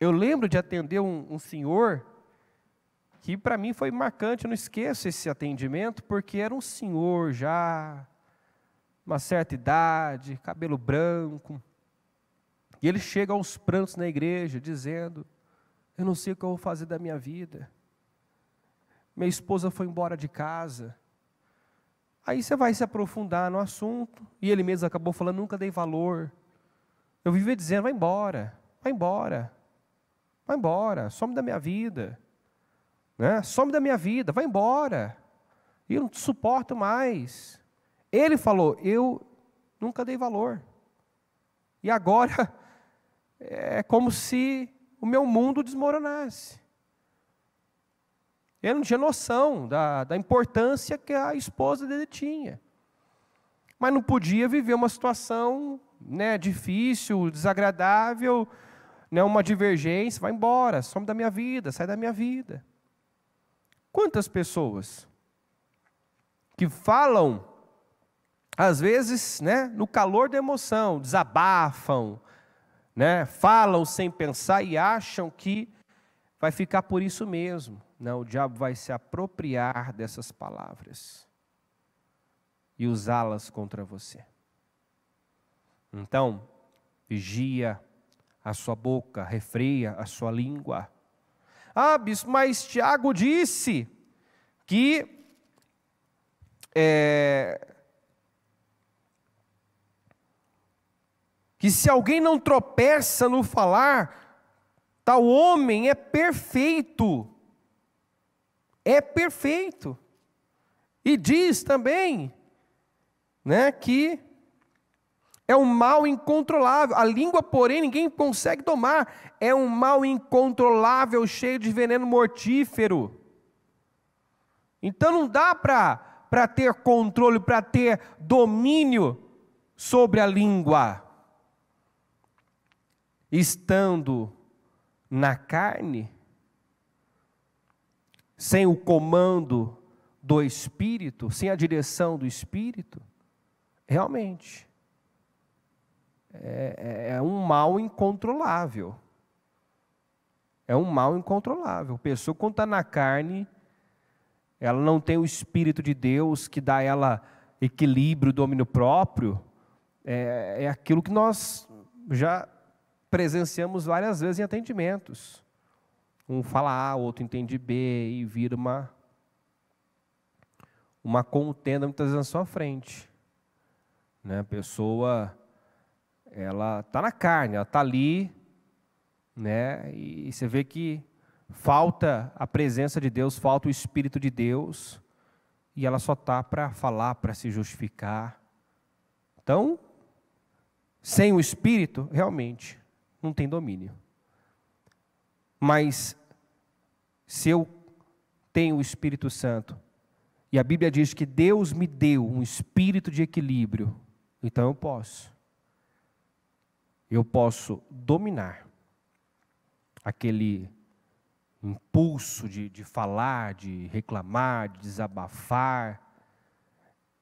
Eu lembro de atender um senhor, que para mim foi marcante, eu não esqueço esse atendimento, porque era um senhor já, uma certa idade, cabelo branco, e ele chega aos prantos na igreja, dizendo, eu não sei o que eu vou fazer da minha vida, minha esposa foi embora de casa, Aí você vai se aprofundar no assunto, e ele mesmo acabou falando, nunca dei valor. Eu vivia dizendo, vai embora, vai embora, vai embora, some da minha vida, né? Some da minha vida, vai embora, eu não te suporto mais. Ele falou, eu nunca dei valor, e agora é como se o meu mundo desmoronasse. Ele não tinha noção da importância que a esposa dele tinha. Mas não podia viver uma situação, né, difícil, desagradável, né, uma divergência. Vai embora, some da minha vida, sai da minha vida. Quantas pessoas que falam, às vezes, né, no calor da emoção, desabafam, né, falam sem pensar e acham que vai ficar por isso mesmo. Não, o diabo vai se apropriar dessas palavras e usá-las contra você. Então, vigia a sua boca, refreia a sua língua. Ah, bispo, mas Tiago disse que se alguém não tropeça no falar, tal homem é perfeito. É perfeito. E diz também, né, que é um mal incontrolável. A língua, porém, ninguém consegue domar. É um mal incontrolável, cheio de veneno mortífero. Então não dá para ter controle, para ter domínio sobre a língua. Estando na carne, sem o comando do Espírito, sem a direção do Espírito, realmente é um mal incontrolável. É um mal incontrolável. A pessoa, quando está na carne, ela não tem o Espírito de Deus que dá a ela equilíbrio, domínio próprio. É aquilo que nós já presenciamos várias vezes em atendimentos. Um fala A, o outro entende B, e vira uma contenda muitas vezes na sua frente. Né? A pessoa, ela está na carne, ela está ali, né? E você vê que falta a presença de Deus, falta o Espírito de Deus, e ela só está para falar, para se justificar. Então, sem o Espírito, realmente, não tem domínio. Mas, se eu tenho o Espírito Santo, e a Bíblia diz que Deus me deu um espírito de equilíbrio, então eu posso dominar aquele impulso de falar, de reclamar, de desabafar.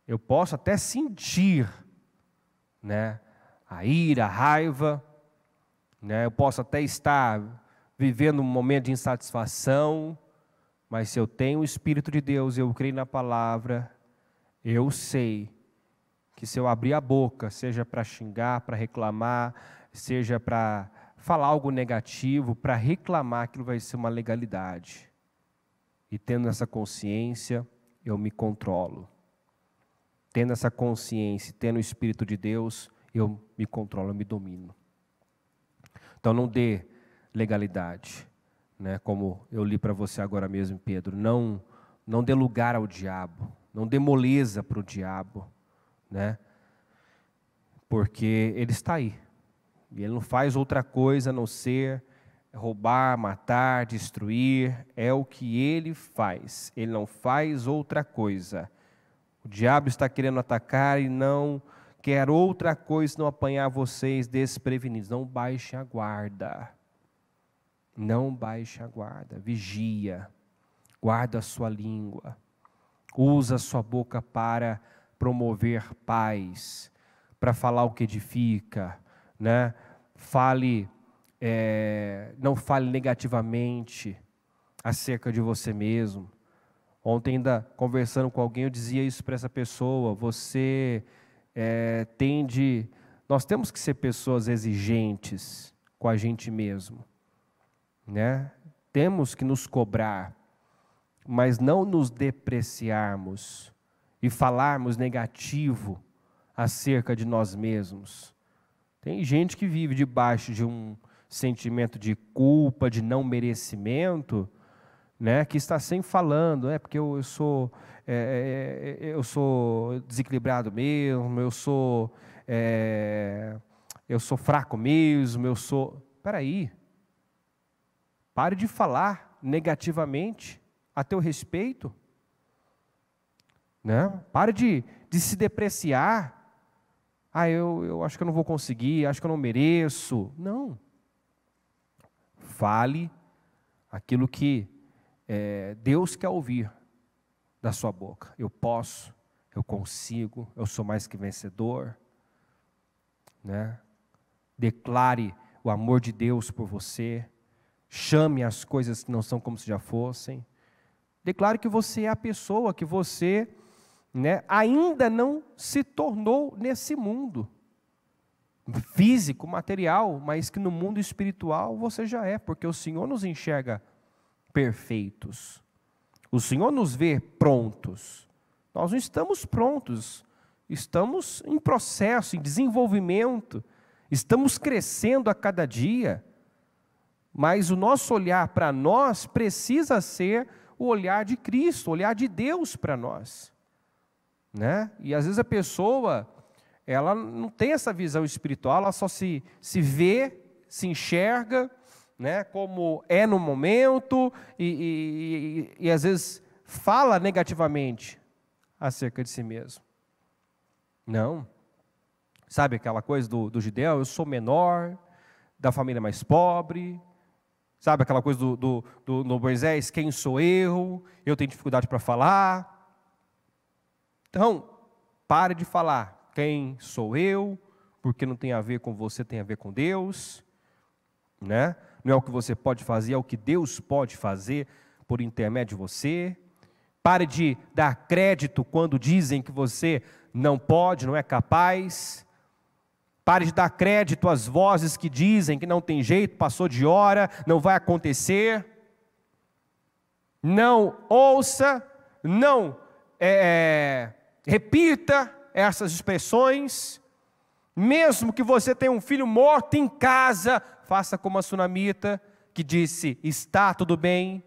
Eu posso até sentir, né, a ira, a raiva, né, eu posso até estar vivendo um momento de insatisfação, mas se eu tenho o Espírito de Deus, eu creio na palavra, eu sei que se eu abrir a boca, seja para xingar, para reclamar, seja para falar algo negativo, para reclamar, aquilo vai ser uma legalidade. E tendo essa consciência, eu me controlo. Tendo essa consciência, tendo o Espírito de Deus, eu me controlo, eu me domino. Então não dê legalidade, né? Como eu li para você agora mesmo, Pedro, não dê lugar ao diabo, não dê moleza para o diabo, né? Porque ele está aí, e ele não faz outra coisa a não ser roubar, matar, destruir, é o que ele faz, ele não faz outra coisa. O diabo está querendo atacar e não quer outra coisa senão apanhar vocês desprevenidos. Não baixe a guarda. Não baixe a guarda. Vigia. Guarda a sua língua. Usa a sua boca para promover paz, para falar o que edifica, né? Não fale negativamente acerca de você mesmo. Ontem, ainda conversando com alguém, eu dizia isso para essa pessoa: nós temos que ser pessoas exigentes com a gente mesmo, né? Temos que nos cobrar, mas não nos depreciarmos e falarmos negativo acerca de nós mesmos. Tem gente que vive debaixo de um sentimento de culpa, de não merecimento, né, que está sempre falando, porque eu sou desequilibrado mesmo, eu sou fraco mesmo, Peraí, pare de falar negativamente a teu respeito, né? Pare de se depreciar. Eu acho que eu não vou conseguir, acho que eu não mereço. Não. Fale aquilo que Deus quer ouvir da sua boca. Eu posso, eu consigo, eu sou mais que vencedor, né? Declare o amor de Deus por você. Chame as coisas que não são como se já fossem. Declare que você é a pessoa que você, né, ainda não se tornou nesse mundo físico, material, mas que no mundo espiritual você já é, porque o Senhor nos enxerga perfeitos. O Senhor nos vê prontos. Nós não estamos prontos, estamos em processo, em desenvolvimento, estamos crescendo a cada dia, mas o nosso olhar para nós precisa ser o olhar de Cristo, o olhar de Deus para nós, né? E às vezes a pessoa, ela não tem essa visão espiritual, ela só se vê, se enxerga, né, como é no momento, e às vezes fala negativamente acerca de si mesmo. Não. Sabe aquela coisa do Gideão? Eu sou menor, da família mais pobre. Sabe aquela coisa do Moisés? Quem sou eu? Eu tenho dificuldade para falar. Então, pare de falar. Quem sou eu? Porque não tem a ver com você, tem a ver com Deus, né? Não é o que você pode fazer, é o que Deus pode fazer por intermédio de você. Pare de dar crédito quando dizem que você não pode, não é capaz. Pare de dar crédito às vozes que dizem que não tem jeito, passou de hora, não vai acontecer. Não ouça, não repita essas expressões. Mesmo que você tenha um filho morto em casa, faça como a sunamita, que disse, está tudo bem,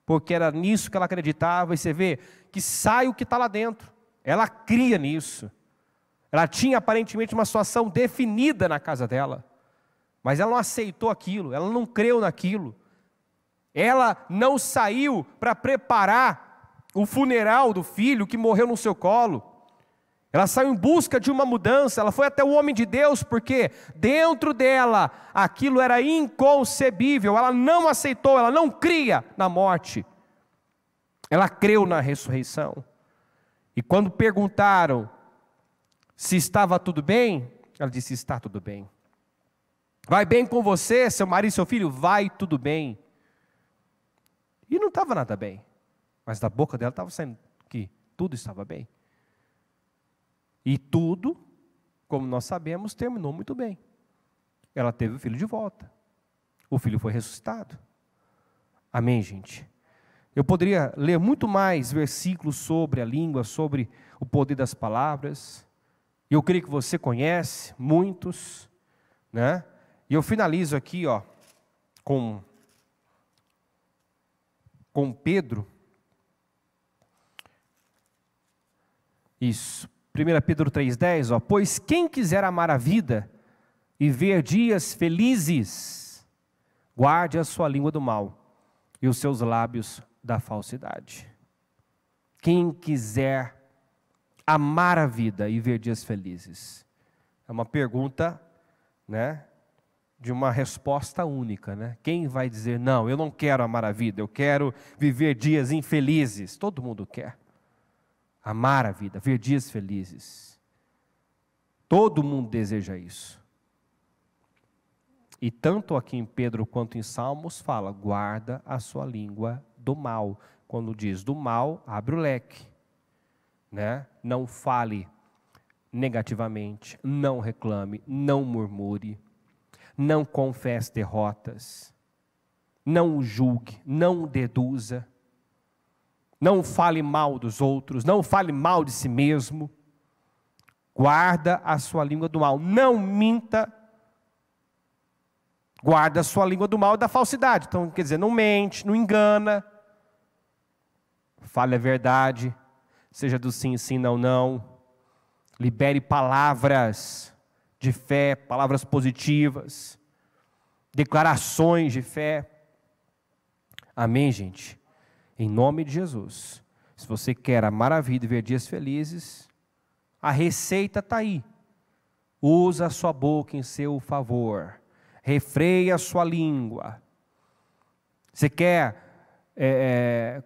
porque era nisso que ela acreditava, e você vê que sai o que está lá dentro. Ela cria nisso. Ela tinha aparentemente uma situação definida na casa dela, mas ela não aceitou aquilo, ela não creu naquilo. Ela não saiu para preparar o funeral do filho que morreu no seu colo. Ela saiu em busca de uma mudança, ela foi até o homem de Deus, porque dentro dela aquilo era inconcebível, ela não aceitou, ela não cria na morte. Ela creu na ressurreição. E quando perguntaram se estava tudo bem, ela disse, está tudo bem. Vai bem com você, seu marido e seu filho? Vai tudo bem. E não estava nada bem, mas da boca dela estava saindo que tudo estava bem. E tudo, como nós sabemos, terminou muito bem. Ela teve o filho de volta. O filho foi ressuscitado. Amém, gente? Eu poderia ler muito mais versículos sobre a língua, sobre o poder das palavras. Eu creio que você conhece muitos, né? E eu finalizo aqui, com Pedro. Isso. 1 Pedro 3,10, pois quem quiser amar a vida e ver dias felizes, guarde a sua língua do mal e os seus lábios da falsidade. Quem quiser amar a vida e ver dias felizes, é uma pergunta, né, de uma resposta única, né? Quem vai dizer, não, eu não quero amar a vida, eu quero viver dias infelizes? Todo mundo quer. Amar a vida, ver dias felizes. Todo mundo deseja isso. E tanto aqui em Pedro quanto em Salmos fala, guarda a sua língua do mal. Quando diz do mal, abre o leque, né? Não fale negativamente, não reclame, não murmure, não confesse derrotas, não julgue, não deduza. Não fale mal dos outros, não fale mal de si mesmo. Guarda a sua língua do mal, não minta. Guarda a sua língua do mal e da falsidade. Então, quer dizer, não mente, não engana. Fale a verdade, seja do sim, sim, não, não. Libere palavras de fé, palavras positivas, declarações de fé. Amém, gente? Em nome de Jesus. Se você quer amar a vida e ver dias felizes, a receita está aí. Usa a sua boca em seu favor. Refreia a sua língua. Você quer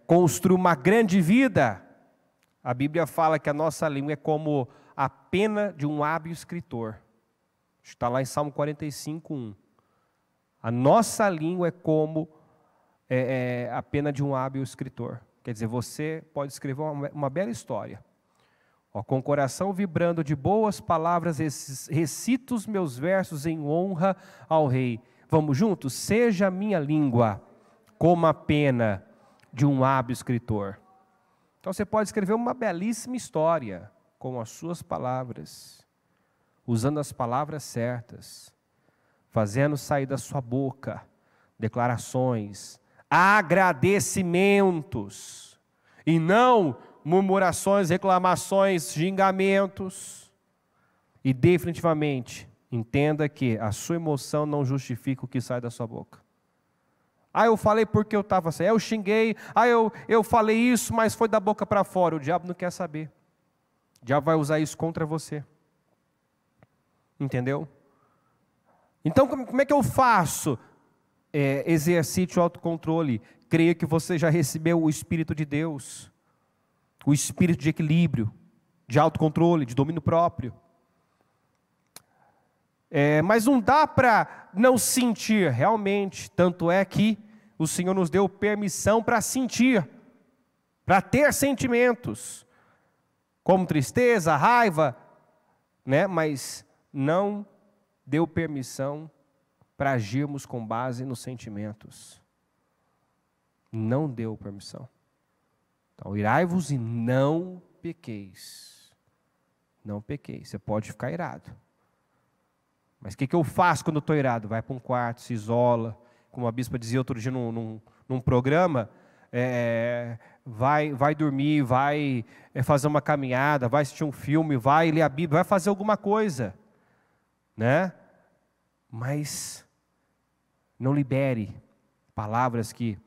construir uma grande vida? A Bíblia fala que a nossa língua é como a pena de um hábil escritor. Está lá em Salmo 45:1. A nossa língua é como a pena de um hábil escritor. Quer dizer, você pode escrever uma bela história. Com o coração vibrando de boas palavras, recito os meus versos em honra ao Rei. Vamos juntos? Seja a minha língua como a pena de um hábil escritor. Então você pode escrever uma belíssima história com as suas palavras, usando as palavras certas, fazendo sair da sua boca declarações, agradecimentos, e não murmurações, reclamações, xingamentos. E definitivamente, entenda que a sua emoção não justifica o que sai da sua boca. Eu falei porque eu estava assim, eu xinguei, eu falei isso, mas foi da boca para fora. O diabo não quer saber. O diabo vai usar isso contra você. Entendeu? Então, como é que eu faço? Exercite o autocontrole. Creia que você já recebeu o Espírito de Deus. O espírito de equilíbrio, de autocontrole, de domínio próprio. Mas não dá para não sentir, realmente. Tanto é que o Senhor nos deu permissão para sentir, para ter sentimentos, como tristeza, raiva, né? Mas não deu permissão para agirmos com base nos sentimentos. Não deu permissão. Então, irai-vos e não pequeis. Não pequeis. Você pode ficar irado. Mas o que eu faço quando eu estou irado? Vai para um quarto, se isola. Como a bispa dizia outro dia num programa, vai dormir, vai fazer uma caminhada, vai assistir um filme, vai ler a Bíblia, vai fazer alguma coisa. Né? Mas não libere palavras que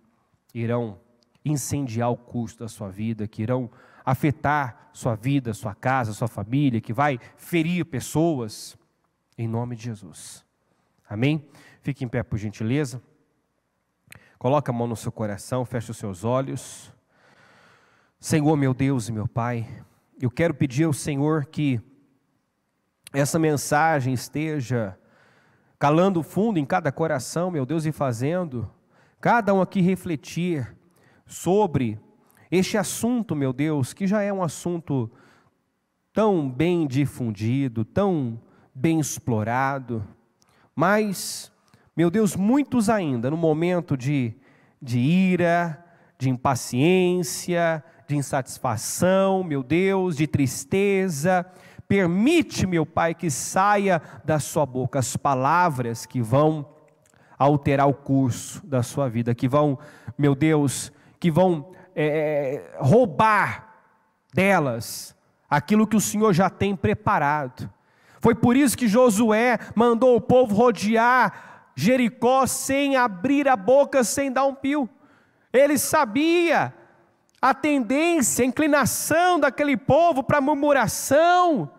irão incendiar o curso da sua vida, que irão afetar sua vida, sua casa, sua família, que vai ferir pessoas, em nome de Jesus. Amém? Fique em pé, por gentileza. Coloque a mão no seu coração, feche os seus olhos. Senhor, meu Deus e meu Pai, eu quero pedir ao Senhor que essa mensagem esteja calando fundo em cada coração, meu Deus, e fazendo cada um aqui refletir sobre este assunto, meu Deus, que já é um assunto tão bem difundido, tão bem explorado, mas, meu Deus, muitos ainda no momento de ira, de impaciência, de insatisfação, meu Deus, de tristeza. Permite, meu Pai, que saia da sua boca as palavras que vão alterar o curso da sua vida, que vão, meu Deus, que vão roubar delas aquilo que o Senhor já tem preparado. Foi por isso que Josué mandou o povo rodear Jericó sem abrir a boca, sem dar um pio. Ele sabia a tendência, a inclinação daquele povo para murmuração.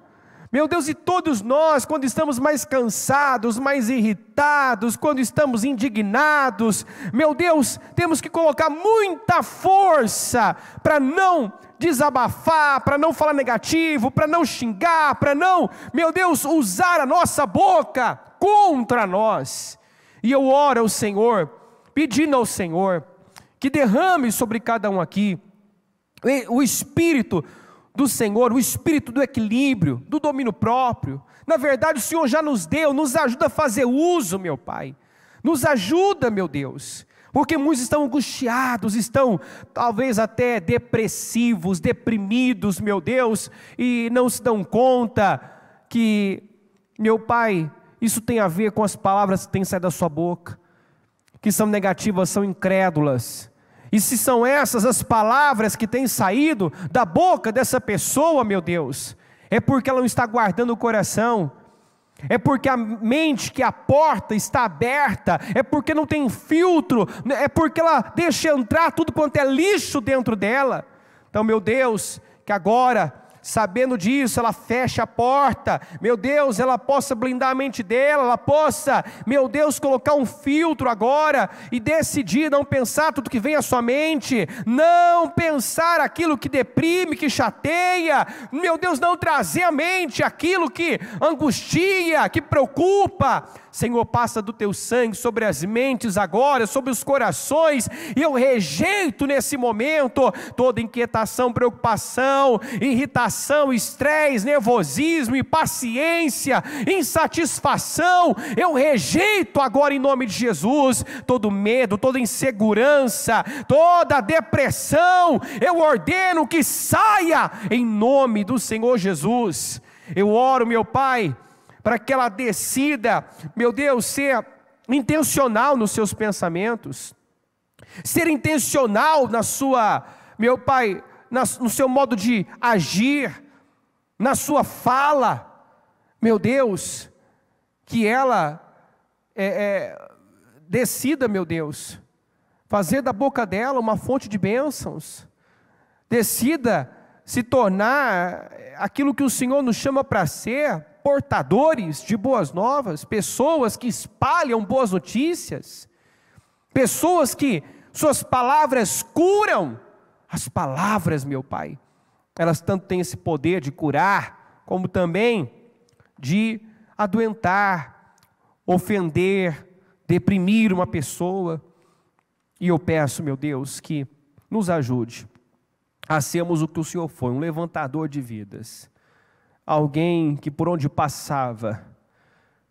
Meu Deus, e todos nós, quando estamos mais cansados, mais irritados, quando estamos indignados, meu Deus, temos que colocar muita força para não desabafar, para não falar negativo, para não xingar, para não, meu Deus, usar a nossa boca contra nós. E eu oro ao Senhor, pedindo ao Senhor, que derrame sobre cada um aqui o Espírito do Senhor, o Espírito do equilíbrio, do domínio próprio. Na verdade o Senhor já nos deu, nos ajuda a fazer uso, meu Pai. Nos ajuda, meu Deus, Porque muitos estão angustiados, estão talvez até depressivos, deprimidos, meu Deus, e não se dão conta que, meu Pai, isso tem a ver com as palavras que têm saído da sua boca, que são negativas, são incrédulas. E se são essas as palavras que têm saído da boca dessa pessoa, meu Deus, é porque ela não está guardando o coração, é porque a mente, que a porta está aberta, é porque não tem filtro, é porque ela deixa entrar tudo quanto é lixo dentro dela. Então, meu Deus, que agora, sabendo disso, ela feche a porta, meu Deus, ela possa blindar a mente dela, ela possa, meu Deus, colocar um filtro agora, e decidir não pensar tudo que vem à sua mente, não pensar aquilo que deprime, que chateia, meu Deus, não trazer à mente aquilo que angustia, que preocupa. Senhor, passa do teu sangue sobre as mentes agora, sobre os corações, e eu rejeito nesse momento toda inquietação, preocupação, irritação, estresse, nervosismo, impaciência, insatisfação. Eu rejeito agora em nome de Jesus todo medo, toda insegurança, toda depressão. Eu ordeno que saia em nome do Senhor Jesus. Eu oro, meu Pai, para que ela decida, meu Deus, ser intencional nos seus pensamentos, ser intencional na sua, meu Pai, no seu modo de agir, na sua fala, meu Deus, que ela decida, meu Deus, fazer da boca dela uma fonte de bênçãos, decida se tornar aquilo que o Senhor nos chama para ser, portadores de boas novas, pessoas que espalham boas notícias, pessoas que suas palavras curam. As palavras, meu Pai, elas tanto têm esse poder de curar, como também de adoentar, ofender, deprimir uma pessoa. E eu peço, meu Deus, que nos ajude a sermos o que o Senhor foi, um levantador de vidas, alguém que por onde passava,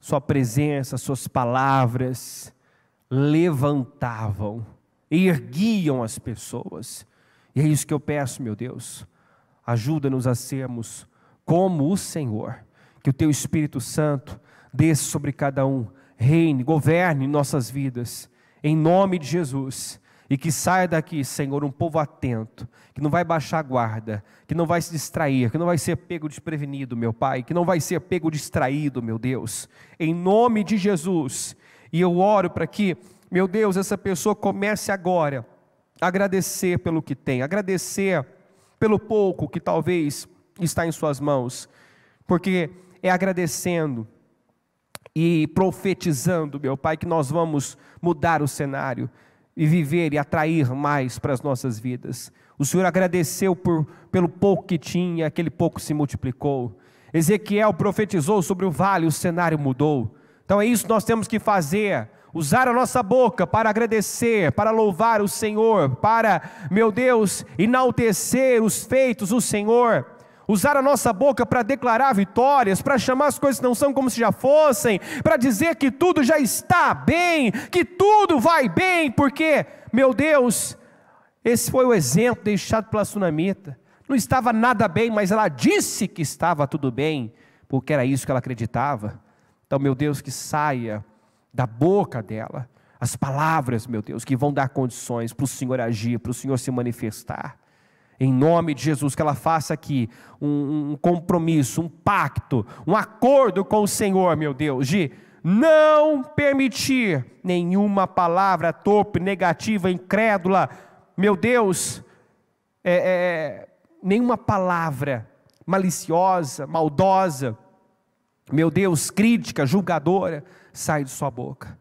sua presença, suas palavras levantavam, erguiam as pessoas. E é isso que eu peço, meu Deus, ajuda-nos a sermos como o Senhor, que o Teu Espírito Santo desça sobre cada um, reine, governe nossas vidas, em nome de Jesus. E que saia daqui, Senhor, um povo atento, que não vai baixar a guarda, que não vai se distrair, que não vai ser pego desprevenido, meu Pai, que não vai ser pego distraído, meu Deus, em nome de Jesus. E eu oro para que, meu Deus, essa pessoa comece agora a agradecer pelo que tem, agradecer pelo pouco que talvez está em suas mãos, porque é agradecendo e profetizando, meu Pai, que nós vamos mudar o cenário, e viver e atrair mais para as nossas vidas. O Senhor agradeceu pelo pouco que tinha, aquele pouco se multiplicou. Ezequiel profetizou sobre o vale, o cenário mudou. Então é isso que nós temos que fazer, usar a nossa boca para agradecer, para louvar o Senhor, para, meu Deus, enaltecer os feitos do Senhor. Usar a nossa boca para declarar vitórias, para chamar as coisas que não são como se já fossem, para dizer que tudo já está bem, que tudo vai bem, porque, meu Deus, esse foi o exemplo deixado pela sunamita. Não estava nada bem, mas ela disse que estava tudo bem, porque era isso que ela acreditava. Então, meu Deus, que saia da boca dela as palavras, meu Deus, que vão dar condições para o Senhor agir, para o Senhor se manifestar. Em nome de Jesus, que ela faça aqui um compromisso, um pacto, um acordo com o Senhor, meu Deus, de não permitir nenhuma palavra torpe, negativa, incrédula, meu Deus, nenhuma palavra maliciosa, maldosa, meu Deus, crítica, julgadora, sai de sua boca,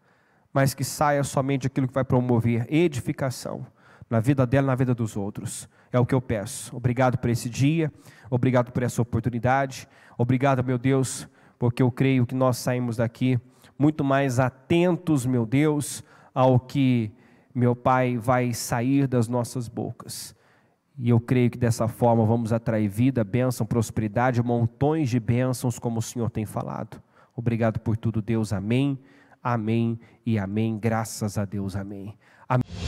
mas que saia somente aquilo que vai promover edificação na vida dela, na vida dos outros. É o que eu peço. Obrigado por esse dia, obrigado por essa oportunidade, obrigado, meu Deus, porque eu creio que nós saímos daqui muito mais atentos, meu Deus, ao que, meu Pai, vai sair das nossas bocas. E eu creio que dessa forma vamos atrair vida, bênção, prosperidade, montões de bênçãos, como o Senhor tem falado. Obrigado por tudo, Deus. Amém, amém e amém. Graças a Deus, amém. Amém.